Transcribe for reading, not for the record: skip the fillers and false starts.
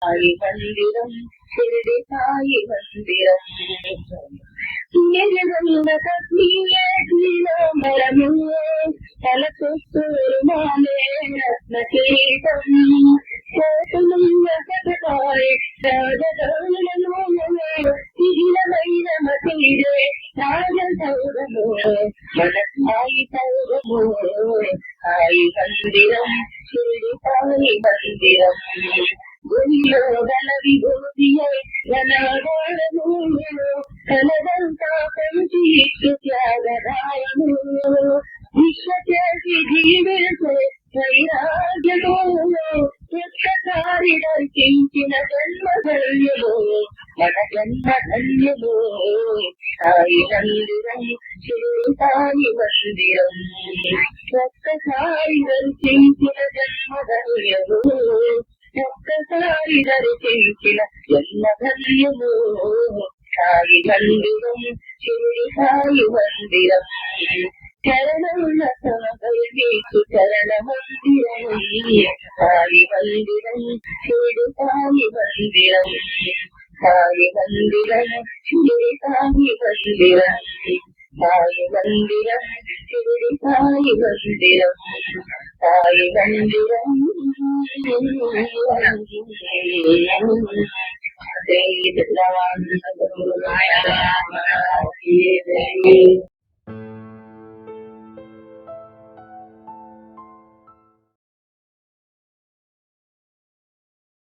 సాయి మందిరం షిరిడి సాయి మందిరం నిజగల్ల కశ్మీరము తలకొస్తూరుమాలే రత్న కిరీటం కోతులున్న సగపాయ్ రాజధానులను శిథిలమైన మతీరే రాజసౌరము మన సాయి సౌరము సాయి మందిరం షిరిడి సాయి మందిరం గుడిలో గల విభూతియే గణాగారము కలదంతా పంచి ఇచ్చు త్యాగరాయము విశ్వచేసి జీవించే వైరాగ్యము ఒక్కసారి దర్శించిన జన్మ ధన్యము మన జన్మ ధన్యము సాయి మందిరం షిరిడి సాయి మందిరం ఒక్కసారి దర్శించిన జన్మ ధన్యము ఒక్కసారి దర్శించిన జన్మ ధన్యము సాయి మందిరం షిరిడి సాయి మందిరం చరణముల సాగరమేసు చరణ మందిరం సాయి మందిరం షిరిడి సాయి మందిరం సాయి మందిరం షిరిడి సాయి మందిరం సాయి మందిరం షిరిడి సాయి మందిరం సాయి మందిరం శ్రీ